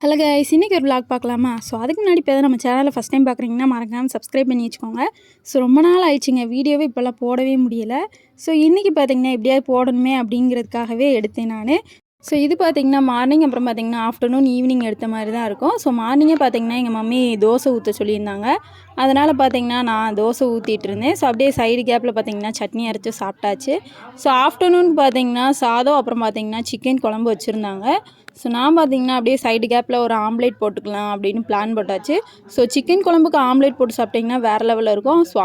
Hello guys, இன்றைக்கி ஒரு vlog பார்க்கலாமா? ஸோ அதுக்கு முன்னாடி இப்போ நம்ம சேனலில் ஃபஸ்ட் டைம் பார்க்குறீங்கன்னா மறக்காமல் சப்ஸ்கிரைப் பண்ணி வச்சுக்கோங்க. ஸோ ரொம்ப நாள் ஆயிடுச்சுங்க, வீடியோவே இப்போல்லாம் போடவே முடியலை. ஸோ இன்றைக்கி பார்த்திங்கன்னா எப்படியாவது போடணுமே அப்படிங்கிறதுக்காகவே எடுத்தேன் நான். ஸோ இது பார்த்திங்கன்னா மார்னிங், அப்புறம் பார்த்திங்கன்னா ஆஃப்டர்நூன் ஈவினிங் எடுத்த மாதிரி தான் இருக்கும். ஸோ மார்னிங்கே பார்த்திங்கன்னா எங்கள் மம்மி தோசை ஊற்ற சொல்லியிருந்தாங்க. அதனால் பார்த்திங்கன்னா நான் தோசை ஊற்றிட்டு இருந்தேன். ஸோ அப்படியே சைடு கேப்பில் பார்த்திங்கன்னா சட்னி அரைச்சி சாப்பிட்டாச்சு. ஸோ ஆஃப்டர்நூன் பார்த்திங்கன்னா சாதம், அப்புறம் பார்த்திங்கன்னா சிக்கன் குழம்பு வச்சுருந்தாங்க. ஸோ நான் பார்த்திங்கன்னா அப்படியே சைடு கேப்பில் ஒரு ஆம்லேட் போட்டுக்கலாம் அப்படின்னு பிளான் போட்டாச்சு. ஸோ சிக்கன் குழம்புக்கு ஆம்லேட் போட்டு சாப்பிட்டிங்கன்னா வேறு லெவலில் இருக்கும். ஸோ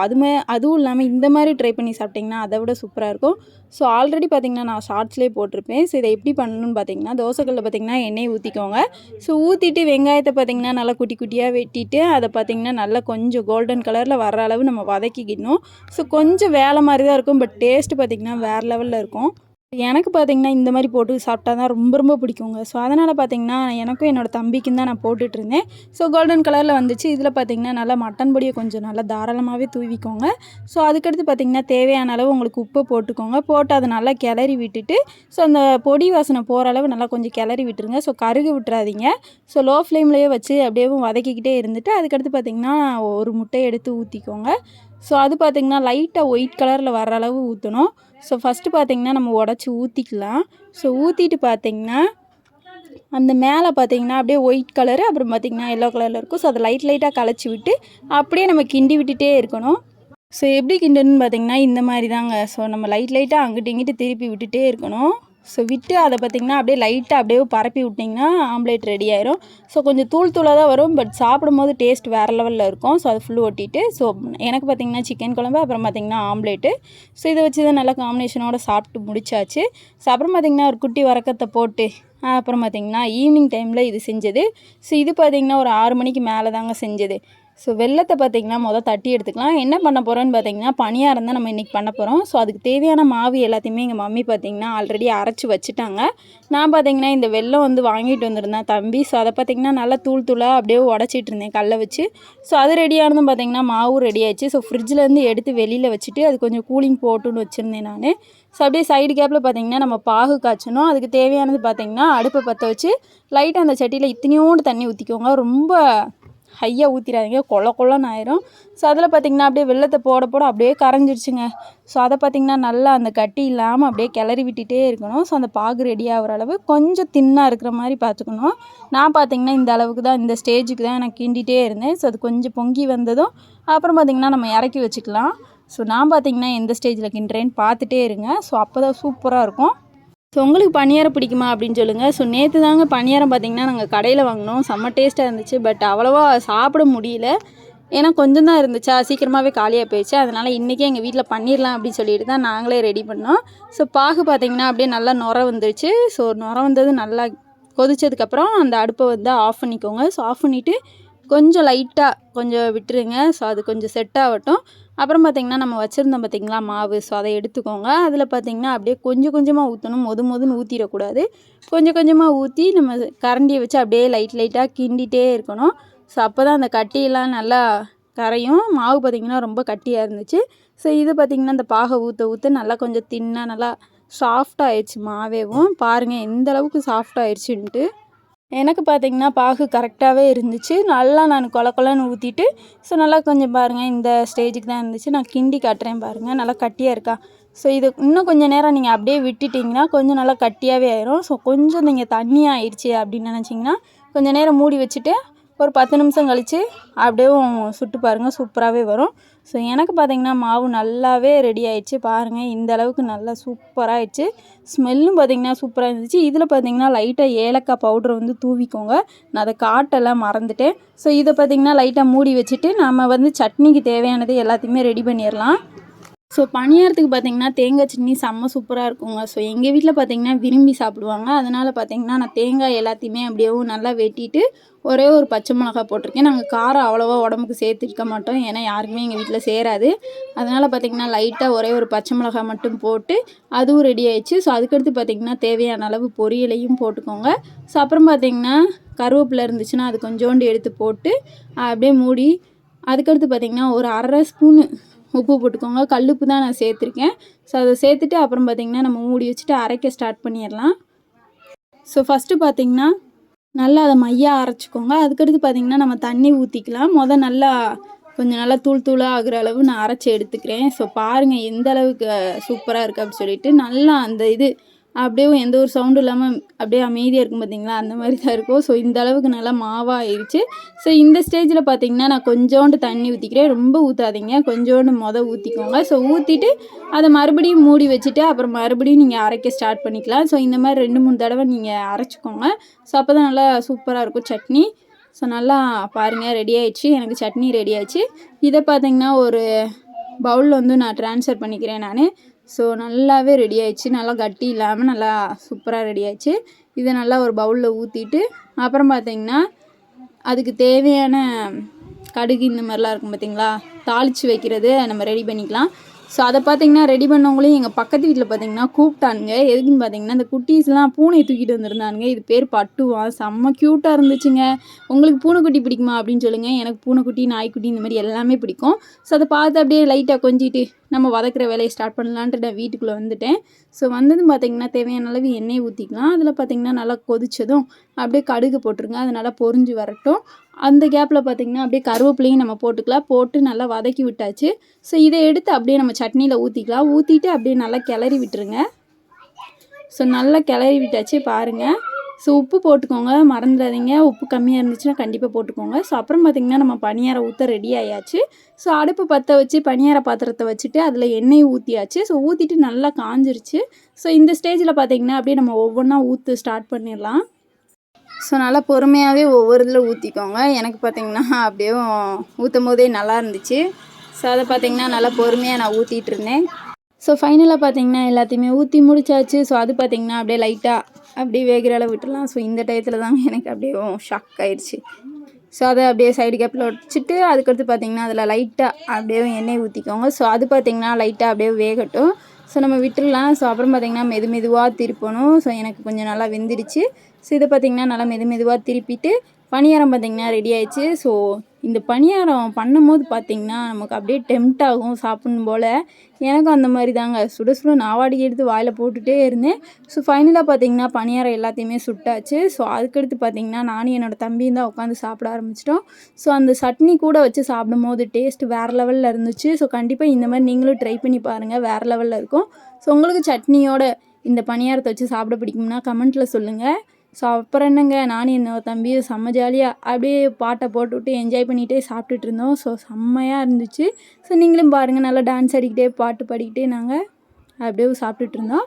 அதுவும் இல்லாமல் இந்த மாதிரி ட்ரை பண்ணி சாப்பிட்டிங்கன்னா அதை விட சூப்பராக இருக்கும். ஸோ ஆல்ரெடி பார்த்திங்கன்னா நான் ஷார்ட்ஸ்லேயே போட்டிருப்பேன். ஸோ இதை எப்படி பண்ணணும்னு பார்த்திங்கன்னா தோசைக்கல்லில் பார்த்திங்கன்னா எண்ணெய் ஊற்றிக்கோங்க. ஸோ ஊற்றிட்டு வெங்காயத்தை பார்த்திங்கன்னா நல்லா குட்டி குட்டியாக வெட்டிட்டு அதை பார்த்திங்கன்னா நல்லா கொஞ்சம் கோல்டன் கலரில் வர்ற அளவு நம்ம வதக்கிக்கணும். ஸோ கொஞ்சம் வேலை மாதிரி தான் இருக்கும், பட் டேஸ்ட்டு பார்த்திங்கன்னா வேறு லெவலில் இருக்கும். எனக்கு பார்த்திங்கன்னா இந்த மாதிரி போட்டு சாப்பிட்டா தான் ரொம்ப ரொம்ப பிடிக்குங்க. ஸோ அதனால் பார்த்திங்கன்னா எனக்கும் என்னோடய தம்பிக்கும் தான் நான் போட்டுட்ருந்தேன். ஸோ கோல்டன் கலரில் வந்துச்சு. இதில் பார்த்திங்கன்னா நல்லா மட்டன் பொடியை கொஞ்சம் நல்லா தாராளமாகவே தூவிக்கோங்க. ஸோ அதுக்கடுத்து பார்த்திங்கன்னா தேவையான அளவு உங்களுக்கு உப்பு போட்டுக்கோங்க. போட்டு அதை நல்லா கிளறி விட்டுட்டு, ஸோ அந்த பொடி வாசனை போகிற அளவு நல்லா கொஞ்சம் கிளறி விட்டுருங்க. ஸோ கருகு விட்டுறாதீங்க. ஸோ லோ ஃப்ளேம்லேயே வச்சு அப்படியே வதக்கிக்கிட்டே இருந்துட்டு அதுக்கடுத்து பார்த்திங்கன்னா ஒரு முட்டையை எடுத்து ஊற்றிக்கோங்க. ஸோ அது பார்த்திங்கன்னா லைட்டாக ஒயிட் கலரில் வர அளவு ஊற்றணும். ஸோ ஃபஸ்ட்டு பார்த்திங்கன்னா நம்ம உடச்சி ஊற்றிக்கலாம். ஸோ ஊற்றிட்டு பார்த்திங்கன்னா அந்த மேலே பார்த்திங்கன்னா அப்படியே ஒயிட் கலரு, அப்புறம் பார்த்திங்கன்னா எல்லோ கலரில் இருக்கும். ஸோ அதை லைட்டாக கலச்சி விட்டு அப்படியே நம்ம கிண்டி விட்டுட்டே இருக்கணும். ஸோ எப்படி கிண்டணும்னு பார்த்திங்கன்னா இந்த மாதிரி தாங்க. ஸோ நம்ம லைட்டாக அங்கிட்டு இங்கிட்டு திருப்பி விட்டுட்டே இருக்கணும். ஸோ விட்டு அதை பார்த்திங்கன்னா அப்படியே லைட்டாக அப்படியே பரப்பி விட்டிங்கன்னா ஆம்லேட் ரெடி ஆயிரும். ஸோ கொஞ்சம் தூளாக தான் வரும், பட் சாப்பிடும்போது டேஸ்ட் வேறு லெவலில் இருக்கும். ஸோ அதை ஃபுல்லு ஒட்டிட்டு, ஸோ எனக்கு பார்த்திங்கன்னா சிக்கன் குழம்பு, அப்புறம் பார்த்திங்கன்னா ஆம்லேட்டு. ஸோ இதை வச்சு தான் நல்லா காம்பினேஷனோடு சாப்பிட்டு முடிச்சாச்சு. ஸோ அப்புறம் பார்த்திங்கன்னா ஒரு குட்டி வரக்கத்தை போட்டு அப்புறம் பார்த்திங்கன்னா ஈவினிங் டைமில் இது செஞ்சது. ஸோ இது பார்த்திங்கன்னா ஒரு 6 மணிக்கு மேலே தாங்க செஞ்சது. ஸோ வெல்லத்தை பார்த்திங்கன்னா தட்டி எடுத்துக்கலாம். என்ன பண்ண போகிறோன்னு பார்த்திங்கன்னா பணியாரம் தான் நம்ம இன்றைக்கி பண்ண போகிறோம். ஸோ அதுக்கு தேவையான மாவு எல்லாத்தையுமே எங்கள் மம்மி பார்த்திங்கன்னா ஆல்ரெடி அரைச்சி வச்சுட்டாங்க. நான் பார்த்திங்கன்னா இந்த வெல்லம் வாங்கிட்டு வந்திருந்தேன் தம்பி. ஸோ அதை பார்த்திங்கன்னா நல்லா தூளாக அப்படியே உடச்சிட்டு இருந்தேன் கல்லை வச்சு. ஸோ அது ரெடியானதும் பார்த்திங்கன்னா மாவும் ரெடி ஆயிடுச்சு. ஸோ ஃப்ரிட்ஜிலேருந்து எடுத்து வெளியில் வச்சுட்டு அது கொஞ்சம் கூலிங் போட்டுன்னு வச்சுருந்தேன் நான். ஸோ அப்படியே சைடு கேப்பில் பார்த்திங்கன்னா நம்ம பாகு காய்ச்சணும். அதுக்கு தேவையானது பார்த்திங்கன்னா அடுப்பை பற்ற வச்சு லைட்டாக அந்த சட்டியில் இத்தனையோண்டு தண்ணி ஊற்றிக்கோங்க. ரொம்ப ஹையாக ஊற்றிடாதீங்க, கொள்ளன்னு ஆயிரும். ஸோ அதில் பார்த்திங்கன்னா அப்படியே வெல்லத்தை போட அப்படியே கரைஞ்சிடுச்சுங்க. ஸோ அதை பார்த்திங்கன்னா நல்லா அந்த கட்டி இல்லாமல் அப்படியே கிளறி விட்டுட்டே இருக்கணும். ஸோ அந்த பாகு ரெடி ஆகிற அளவு கொஞ்சம் தின்னாக இருக்கிற மாதிரி பார்த்துக்கணும். நான் பார்த்திங்கன்னா இந்த அளவுக்கு தான், இந்த ஸ்டேஜுக்கு தான் நான் கிண்டிகிட்டே இருந்தேன். ஸோ அது கொஞ்சம் பொங்கி வந்ததும் அப்புறம் பார்த்திங்கன்னா நம்ம இறக்கி வச்சுக்கலாம். ஸோ நான் பார்த்திங்கன்னா எந்த ஸ்டேஜில் கிண்டுறேன்னு பார்த்துட்டே இருங்க. ஸோ அப்போ தான் சூப்பராக இருக்கும். ஸோ உங்களுக்கு பணியாரம் பிடிக்குமா அப்படின்னு சொல்லுங்கள். ஸோ நேற்று தாங்க பணியாரம் பார்த்திங்கன்னா நாங்கள் கடையில் வாங்கினோம். செம்ம டேஸ்ட்டாக இருந்துச்சு, பட் அவ்வளோவா சாப்பிட முடியல. ஏன்னா கொஞ்சம் தான் இருந்துச்சா, சீக்கிரமாகவே காலியாக போயிடுச்சு. அதனால் இன்றைக்கி எங்கள் வீட்டில் பண்ணிடலாம் அப்படின்னு சொல்லிட்டு தான் நாங்களே ரெடி பண்ணோம். ஸோ பாகு பார்த்திங்கன்னா அப்படியே நல்லா நுர வந்துருச்சு. ஸோ நுர வந்தது நல்லா கொதிச்சதுக்கப்புறம் அந்த அடுப்பை ஆஃப் பண்ணிக்கோங்க. ஸோ ஆஃப் பண்ணிவிட்டு கொஞ்சம் லைட்டாக கொஞ்சம் விட்டுருங்க. ஸோ அது கொஞ்சம் செட் ஆகட்டும். அப்புறம் பார்த்திங்கன்னா நம்ம வச்சுருந்தோம் பார்த்திங்களா மாவு, ஸோ அதை எடுத்துக்கோங்க. அதில் பார்த்திங்கன்னா அப்படியே கொஞ்சம் கொஞ்சமாக ஊற்றணும், மொதன்னு ஊற்றிடக்கூடாது. கொஞ்சம் கொஞ்சமாக ஊற்றி நம்ம கரண்டியை வச்சு அப்படியே லைட்டாக கிண்டிகிட்டே இருக்கணும். ஸோ அப்போ தான் அந்த கட்டியெல்லாம் நல்லா கரையும். மாவு பார்த்திங்கன்னா ரொம்ப கட்டியாக இருந்துச்சு. ஸோ இது பார்த்திங்கன்னா இந்த பாகை ஊற்ற நல்லா கொஞ்சம் தின்னாக நல்லா சாஃப்டாக ஆயிடுச்சு மாவேவும். பாருங்கள் எந்த அளவுக்கு சாஃப்டாக ஆயிடுச்சுன்ட்டு. எனக்கு பார்த்திங்கன்னா பாகு கரெக்டாகவே இருந்துச்சு. நல்லா நான் கொலன்னு ஊற்றிட்டு, ஸோ நல்லா கொஞ்சம் பாருங்கள் இந்த ஸ்டேஜுக்கு தான் இருந்துச்சு. நான் கிண்டி காட்டுறேன் பாருங்கள், நல்லா கட்டியாக இருக்கா. ஸோ இது இன்னும் கொஞ்சம் நேரம் நீங்கள் அப்படியே விட்டுட்டிங்கன்னா கொஞ்சம் நல்லா கட்டியாகவே ஆயிரும். ஸோ கொஞ்சம் நீங்கள் தண்ணியாக ஆயிடுச்சு அப்படின்னு நினச்சிங்கன்னா கொஞ்சம் நேரம் மூடி வச்சுட்டு ஒரு 10 நிமிஷம் கழித்து அப்படியே சுட்டு பாருங்கள், சூப்பராகவே வரும். ஸோ எனக்கு பார்த்திங்கன்னா மாவு நல்லாவே ரெடி ஆகிடுச்சு. பாருங்கள் இந்த அளவுக்கு நல்லா சூப்பராக ஆயிடுச்சு. ஸ்மெல்லும் பார்த்திங்கன்னா சூப்பராக இருந்துச்சு. இதில் பார்த்திங்கன்னா லைட்டாக ஏலக்காய் பவுட்ரு தூவிக்கோங்க. நான் அதை காட்டெல்லாம் மறந்துட்டேன். ஸோ இதை பார்த்திங்கன்னா லைட்டாக மூடி வச்சுட்டு நம்ம சட்னிக்கு தேவையானது எல்லாத்தையுமே ரெடி பண்ணிடலாம். ஸோ பணியாரத்துக்கு பார்த்திங்கன்னா தேங்காய் சட்னி செம்ம சூப்பராக இருக்குங்க. ஸோ எங்கள் வீட்டில் பார்த்திங்கன்னா விரும்பி சாப்பிடுவாங்க. அதனால் பார்த்திங்கன்னா நான் தேங்காய் எல்லாத்தையுமே அப்படியே நல்லா வெட்டிட்டு ஒரே ஒரு பச்சை மிளகா போட்டிருக்கேன். நாங்கள் காரம் அவ்வளோவா உடம்புக்கு சேர்த்துருக்க மாட்டோம், ஏன்னா யாருக்குமே எங்கள் வீட்டில் சேராது. அதனால் பார்த்திங்கன்னா லைட்டாக ஒரே ஒரு பச்சை மிளகா மட்டும் போட்டு அதுவும் ரெடி ஆயிடுச்சு. ஸோ அதுக்கடுத்து பார்த்திங்கன்னா தேவையான அளவு பொரியலையும் போட்டுக்கோங்க. ஸோ அப்புறம் பார்த்திங்கன்னா கருவேப்பிலை இருந்துச்சுன்னா அது கொஞ்சோண்டு எடுத்து போட்டு அப்படியே மூடி, அதுக்கடுத்து பார்த்திங்கன்னா ஒரு 1/2 ஸ்பூனு உப்பு போட்டுக்கோங்க. கல்லுப்பு தான் நான் சேர்த்துருக்கேன். ஸோ அதை சேர்த்துட்டு அப்புறம் பார்த்திங்கன்னா நம்ம மூடி வச்சுட்டு அரைக்க ஸ்டார்ட் பண்ணிடலாம். ஸோ ஃபஸ்ட்டு பார்த்திங்கன்னா நல்லா அதை மையாக அரைச்சிக்கோங்க. அதுக்கடுத்து பார்த்திங்கன்னா நம்ம தண்ணி ஊற்றிக்கலாம். நல்லா கொஞ்சம் நல்லா தூள் தூளாக ஆகிற அளவு நான் அரைச்சி எடுத்துக்கிறேன். ஸோ பாருங்கள் எந்த அளவுக்கு சூப்பராக இருக்குது அப்படின்னு சொல்லிட்டு. நல்லா அந்த இது அப்படியே எந்த ஒரு சவுண்டும் இல்லாமல் அப்படியே அமைதியாக இருக்கும் பார்த்திங்களா, அந்த மாதிரி தான் இருக்கும். ஸோ இந்த அளவுக்கு நல்லா மாவாக ஆயிடுச்சு. ஸோ இந்த ஸ்டேஜில் பார்த்திங்கன்னா நான் கொஞ்சோண்டு தண்ணி ஊற்றிக்கிறேன். ரொம்ப ஊற்றாதீங்க, கொஞ்சோண்டு ஊற்றிக்கோங்க. ஸோ ஊற்றிட்டு அதை மறுபடியும் மூடி வச்சுட்டு அப்புறம் மறுபடியும் நீங்கள் அரைக்க ஸ்டார்ட் பண்ணிக்கலாம். ஸோ இந்த மாதிரி 2-3 தடவை நீங்கள் அரைச்சிக்கோங்க. ஸோ அப்போ தான் நல்லா சூப்பராக இருக்கும் சட்னி. ஸோ நல்லா பாருங்கள் ரெடி ஆகிடுச்சு. எனக்கு சட்னி ரெடி ஆகிடுச்சு. இதை பார்த்திங்கன்னா ஒரு பவுலில் நான் ட்ரான்ஸ்ஃபர் பண்ணிக்கிறேன் நான். ஸோ நல்லாவே ரெடி ஆகிடுச்சு. நல்லா கட்டி இல்லாமல் நல்லா சூப்பராக ரெடி ஆகிடுச்சு. இதை நல்லா ஒரு பவுலில் ஊற்றிட்டு அப்புறம் பார்த்திங்கன்னா அதுக்கு தேவையான கடுகு இந்த மாதிரிலாம் இருக்கும் பார்த்திங்களா, தாளித்து வைக்கிறது நம்ம ரெடி பண்ணிக்கலாம். ஸோ அதை பார்த்திங்கன்னா ரெடி பண்ணவங்களையும் எங்கள் பக்கத்து வீட்டில் பார்த்திங்கன்னா கூப்பிட்டானுங்க. எதுக்குன்னு பார்த்திங்கன்னா இந்த குட்டீஸ்லாம் பூனையை தூக்கிட்டு வந்துருந்தானுங்க. இது பேர் பட்டுவா, செம்ம க்யூட்டாக இருந்துச்சுங்க. உங்களுக்கு பூனைக்குட்டி பிடிக்குமா அப்படின்னு சொல்லுங்கள். எனக்கு பூனைக்குட்டி, நாய்க்குட்டி இந்த மாதிரி எல்லாமே பிடிக்கும். ஸோ அதை பார்த்து அப்படியே லைட்டாக கொஞ்சிட்டு நம்ம வதக்கிற வேலையை ஸ்டார்ட் பண்ணலான்ட்டு நான் வீட்டுக்குள்ளே வந்துட்டேன். ஸோ வந்ததும் பார்த்திங்கன்னா தேவையான அளவு எண்ணெய் ஊற்றிக்கலாம். அதில் பார்த்திங்கன்னா நல்லா கொதித்ததும் அப்படியே கடுகு போட்டுருங்க. அது நல்லா பொரிஞ்சு வரட்டும். அந்த கேப்பில் பார்த்திங்கன்னா அப்படியே கருவேப்பிலையும் நம்ம போட்டுக்கலாம். போட்டு நல்லா வதக்கி விட்டாச்சு. ஸோ இதை எடுத்து அப்படியே நம்ம சட்னியில் ஊற்றிக்கலாம். ஊற்றிட்டு அப்படியே நல்லா கிளறி விட்டுருங்க. ஸோ நல்லா கிளறி விட்டாச்சு பாருங்கள். ஸோ உப்பு போட்டுக்கோங்க, மறந்துடாதீங்க. உப்பு கம்மியாக இருந்துச்சுன்னா கண்டிப்பாக போட்டுக்கோங்க. ஸோ அப்புறம் பார்த்திங்கன்னா நம்ம பணியாரம் ஊற்ற ரெடி ஆயாச்சு. ஸோ அடுப்பு பற்ற வச்சு பணியார பாத்திரத்தை வச்சுட்டு அதில் எண்ணெய் ஊற்றியாச்சு. ஸோ ஊற்றிட்டு நல்லா காஞ்சிருச்சு. ஸோ இந்த ஸ்டேஜில் பார்த்திங்கன்னா அப்படியே நம்ம ஒவ்வொன்றா ஸ்டார்ட் பண்ணிடலாம். ஸோ நல்லா பொறுமையாகவே ஒவ்வொரு இதில் ஊற்றிக்கோங்க. எனக்கு பார்த்திங்கன்னா அப்படியே ஊற்றும் போதே நல்லா இருந்துச்சு. ஸோ அதை பார்த்திங்கன்னா நல்லா பொறுமையாக நான் ஊற்றிட்டு இருந்தேன். ஸோ ஃபைனலாக பார்த்திங்கன்னா எல்லாத்தையுமே ஊற்றி முடிச்சாச்சு. ஸோ அது பார்த்திங்கன்னா அப்படியே லைட்டாக அப்படியே வேகிற அளவு விட்டுடலாம். ஸோ இந்த டயத்தில் தான் எனக்கு அப்படியே ஷாக் ஆயிடுச்சு. ஸோ அதை அப்படியே சைடு கேப்பில் வச்சுட்டு அதுக்கடுத்து பார்த்திங்கன்னா அதில் லைட்டாக அப்படியே எண்ணெய் ஊற்றிக்கோங்க. ஸோ அது பார்த்திங்கன்னா லைட்டாக அப்படியே வேகட்டும். ஸோ நம்ம விட்டுடலாம். ஸோ அப்புறம் பார்த்திங்கன்னா மெதுவாக திருப்பணும். ஸோ எனக்கு கொஞ்சம் நல்லா வெந்துடுச்சு. ஸோ இதை பார்த்திங்கன்னா நல்லா மெதுவாக திருப்பிட்டு பணியாரம் பார்த்திங்கன்னா ரெடி ஆயிடுச்சு. ஸோ இந்த பணியாரம் பண்ணும்போது பார்த்திங்கன்னா நமக்கு அப்படியே டெம்ட் ஆகும் சாப்பிடணும் போல். எனக்கும் அந்த மாதிரி தாங்க, சுட சுட நாவாடிக்கு எடுத்து வாயில் போட்டுகிட்டே இருந்தேன். ஸோ ஃபைனலாக பார்த்திங்கன்னா பணியாரம் எல்லாத்தையுமே சுட்டாச்சு. ஸோ அதுக்கடுத்து பார்த்திங்கன்னா நானும் என்னோடய தம்பியும் தான் உட்காந்து சாப்பிட ஆரம்பிச்சிட்டோம். ஸோ அந்த சட்னி கூட வச்சு சாப்பிடும் போது டேஸ்ட் வேறு லெவலில் இருந்துச்சு. ஸோ கண்டிப்பாக இந்த மாதிரி நீங்களும் ட்ரை பண்ணி பாருங்கள், வேறு லெவலில் இருக்கும். ஸோ உங்களுக்கு சட்னியோட இந்த பணியாரத்தை வச்சு சாப்பிட பிடிக்கும்னா கமெண்ட்டில் சொல்லுங்கள். ஸோ அப்புறம் என்னங்க, நானும் என்னோட தம்பியும் செம்ம ஜாலியாக அப்படியே பாட்டை போட்டுவிட்டு என்ஜாய் பண்ணிகிட்டே சாப்பிட்டுட்டு இருந்தோம். ஸோ செம்மையாக இருந்துச்சு. ஸோ நீங்களும் பாருங்கள், நல்லா டான்ஸ் ஆடிக்கிட்டே பாட்டு பாடிக்கிட்டே நாங்கள் அப்படியே சாப்பிட்டுட்டு இருந்தோம்.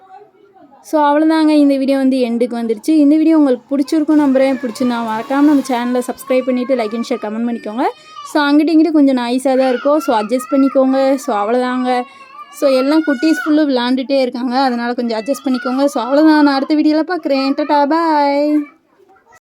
ஸோ அவ்வளோதாங்க, இந்த வீடியோ எண்டுக்கு வந்துருச்சு. இந்த வீடியோ உங்களுக்கு பிடிச்சிருக்கும் நம்புகிறேன். பிடிச்சிருந்தா மறக்காமல் நம்ம சேனலை சப்ஸ்கிரைப் பண்ணிவிட்டு லைக் அண்ட் ஷேர் கமெண்ட் பண்ணிக்கோங்க. ஸோ அங்கிட்ட இங்கிட்ட கொஞ்சம் நாய்ஸாக தான் இருக்கும். ஸோ அட்ஜஸ்ட் பண்ணிக்கோங்க. ஸோ அவ்வளோதாங்க. ஸோ எல்லாம் குட்டீஸ் ஃபுல்லு விளாண்டுட்டே இருக்காங்க, அதனால் கொஞ்சம் அட்ஜஸ்ட் பண்ணிக்கோங்க. ஸோ அவ்வளோதான், நான் அடுத்த வீடியோவில் பார்க்குறேன். டாடா பாய்.